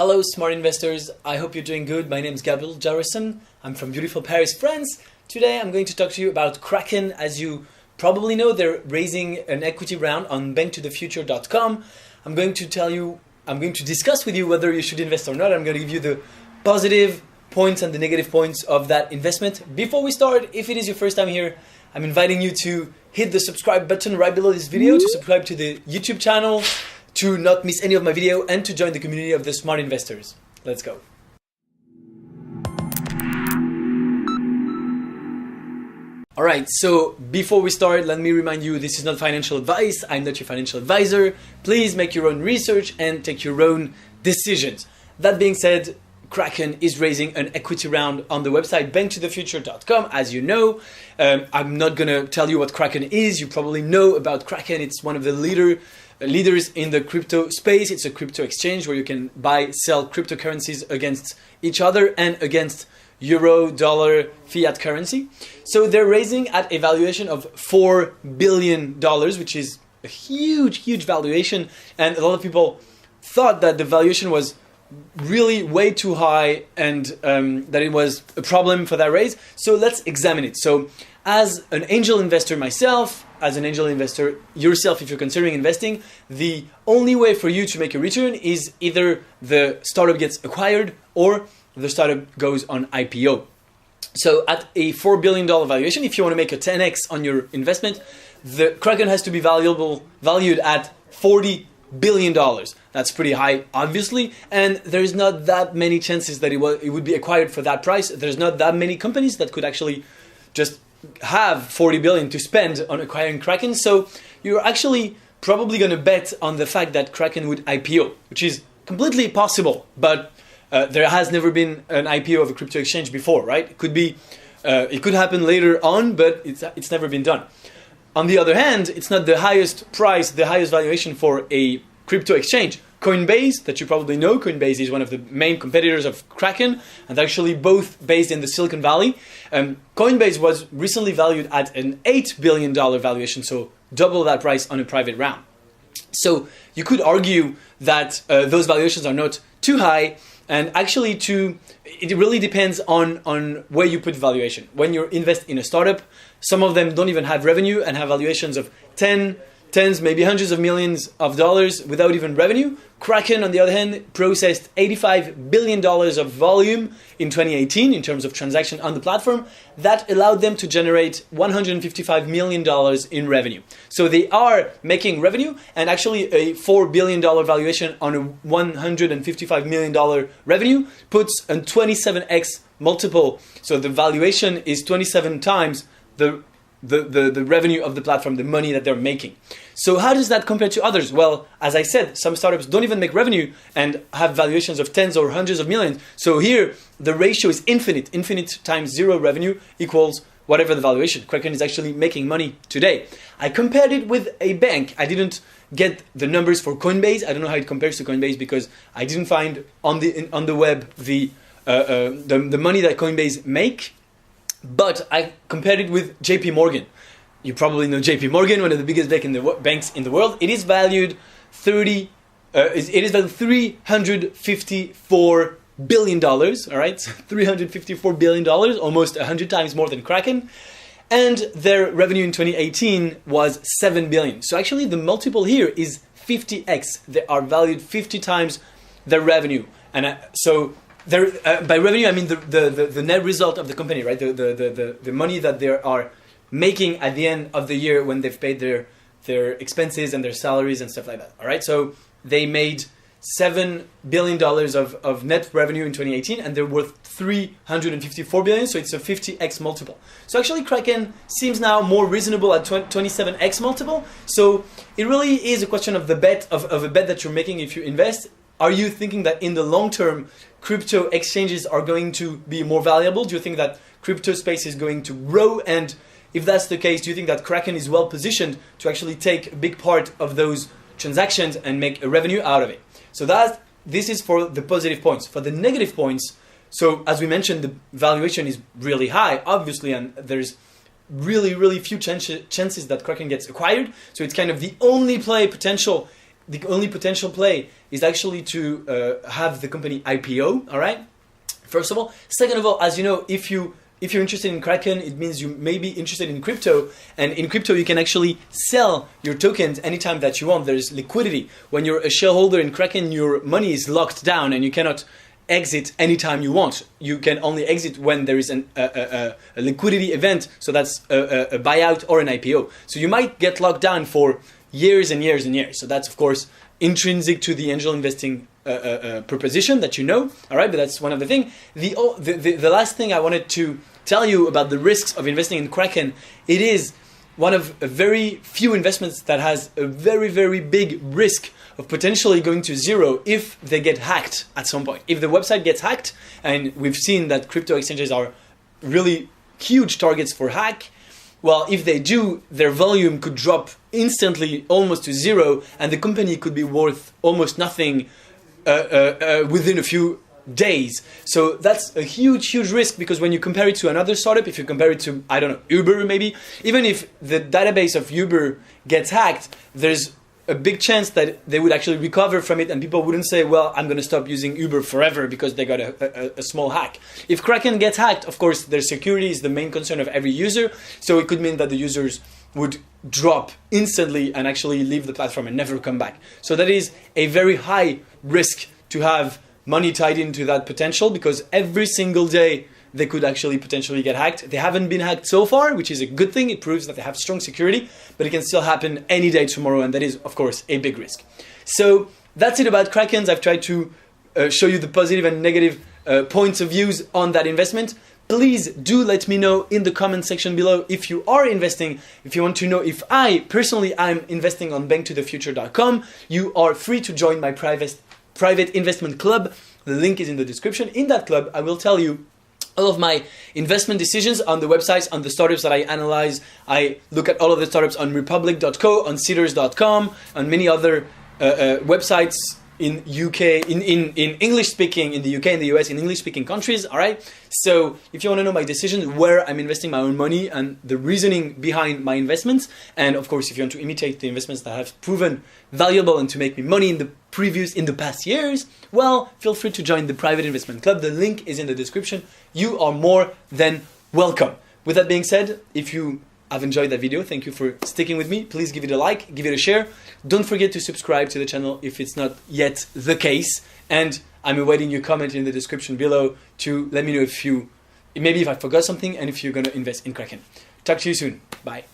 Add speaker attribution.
Speaker 1: Hello smart investors, I hope you're doing good. My name is Gabriel Jarrison. I'm from beautiful Paris, France. Today I'm going to talk to you about Kraken. As you probably know, they're raising an equity round on banktothefuture.com. I'm going to discuss with you whether you should invest or not. I'm going to give you the positive points and the negative points of that investment. Before we start, if it is your first time here, I'm inviting you to hit the subscribe button right below this video, to subscribe to the YouTube channel, to not miss any of my video, and to join the community of the smart investors. Let's go. Alright, so before we start, let me remind you, this is not financial advice. I'm not your financial advisor. Please make your own research and take your own decisions. That being said, Kraken is raising an equity round on the website banktothefuture.com, as you know. I'm not going to tell you what Kraken is. You probably know about Kraken. It's one of the leaders in the crypto space. It's a crypto exchange where you can buy, sell cryptocurrencies against each other and against euro, dollar, fiat currency. So they're raising at a valuation of $4 billion, which is a huge valuation. And a lot of people thought that the valuation was really way too high and that it was a problem for that raise. So let's examine it. So as an angel investor myself, as an angel investor yourself, if you're considering investing, the only way for you to make a return is either the startup gets acquired or the startup goes on IPO. So at a $4 billion valuation, if you want to make a 10x on your investment, the Kraken has to be valued at $40 billion. That's pretty high, obviously, and there's not that many chances that it would be acquired for that price. There's not that many companies that could actually just have 40 billion to spend on acquiring Kraken. So you're actually probably going to bet on the fact that Kraken would IPO, which is completely possible, but there has never been an IPO of a crypto exchange before, right? It could happen later on, but it's never been done. On the other hand, it's not the highest price, the highest valuation for a crypto exchange. Coinbase, that you probably know, Coinbase is one of the main competitors of Kraken, and actually both based in the Silicon Valley. Coinbase was recently valued at an $8 billion valuation, so double that price on a private round. So you could argue that those valuations are not too high, and actually it really depends on where you put valuation. When you invest in a startup, some of them don't even have revenue and have valuations of tens, maybe hundreds of millions of dollars without even revenue. Kraken, on the other hand, processed $85 billion of volume in 2018 in terms of transaction on the platform. That allowed them to generate $155 million in revenue. So they are making revenue, and actually a $4 billion valuation on a $155 million revenue puts a 27x multiple. So the valuation is 27 times the revenue of the platform, the money that they're making. So how does that compare to others? Well, as I said, some startups don't even make revenue and have valuations of tens or hundreds of millions. So here, the ratio is infinite. Infinite times zero revenue equals whatever the valuation. Kraken is actually making money today. I compared it with a bank. I didn't get the numbers for Coinbase. I don't know how it compares to Coinbase because I didn't find on the web the money that Coinbase make. But I compared it with JP Morgan. You probably know JP Morgan, one of the biggest banks in the world. It is valued $354 billion. All right, $354 billion, almost 100 times more than Kraken. And their revenue in 2018 was $7 billion. So actually, the multiple here is 50x. They are valued 50 times their revenue, and by revenue, I mean the net result of the company, right? The money that they are making at the end of the year when they've paid their expenses and their salaries and stuff like that. All right, so they made $7 billion of net revenue in 2018, and they're worth $354 billion. So it's a 50x multiple. So actually, Kraken seems now more reasonable at 27x multiple. So it really is a question of a bet that you're making if you invest. Are you thinking that in the long term, crypto exchanges are going to be more valuable? Do you think that crypto space is going to grow? And if that's the case, do you think that Kraken is well positioned to actually take a big part of those transactions and make a revenue out of it? So this is for the positive points. For the negative points, so as we mentioned, the valuation is really high, obviously, and there's really few chances that Kraken gets acquired. So it's kind of the only play potential the only potential play is actually to have the company IPO, all right? First of all. Second of all, as you know, if you're interested in Kraken, it means you may be interested in crypto. And in crypto, you can actually sell your tokens anytime that you want. There's liquidity. When you're a shareholder in Kraken, your money is locked down and you cannot exit anytime you want. You can only exit when there is a liquidity event. So that's a buyout or an IPO. So you might get locked down for years and years and years. So that's, of course, intrinsic to the angel investing proposition that you know, all right, but that's one of the things. The last thing I wanted to tell you about the risks of investing in Kraken, it is one of very few investments that has a very, very big risk of potentially going to zero if they get hacked at some point. If the website gets hacked, and we've seen that crypto exchanges are really huge targets for hack, well, if they do, their volume could drop instantly almost to zero, and the company could be worth almost nothing within a few days. So that's a huge, huge risk, because when you compare it to another startup, if you compare it to, I don't know, Uber maybe, even if the database of Uber gets hacked, there's a big chance that they would actually recover from it, and people wouldn't say, well, I'm going to stop using Uber forever because they got a small hack. If Kraken gets hacked, of course, their security is the main concern of every user, so it could mean that the users would drop instantly and actually leave the platform and never come back. So that is a very high risk to have money tied into that potential, because every single day they could actually potentially get hacked. They haven't been hacked so far, which is a good thing. It proves that they have strong security, but it can still happen any day tomorrow, and that is, of course, a big risk. So that's it about Krakens. I've tried to show you the positive and negative points of views on that investment. Please do let me know in the comment section below if you are investing, if you want to know if I personally am investing on banktothefuture.com. You are free to join my private investment club. The link is in the description. In that club, I will tell you all of my investment decisions on the websites, on the startups that I analyze. I look at all of the startups on republic.co, on Seeders.com, on many other websites in UK, in English speaking, in the UK and the US, in English speaking countries, all right? So if you want to know my decisions, where I'm investing my own money and the reasoning behind my investments, and of course, if you want to imitate the investments that have proven valuable and to make me money in the past years, well, feel free to join the private investment club. The link is in the description. You are more than welcome. With that being said, if you have enjoyed that video, thank you for sticking with me. Please give it a like, give it a share. Don't forget to subscribe to the channel if it's not yet the case. And I'm awaiting your comment in the description below to let me know if I forgot something and if you're going to invest in Kraken. Talk to you soon. Bye.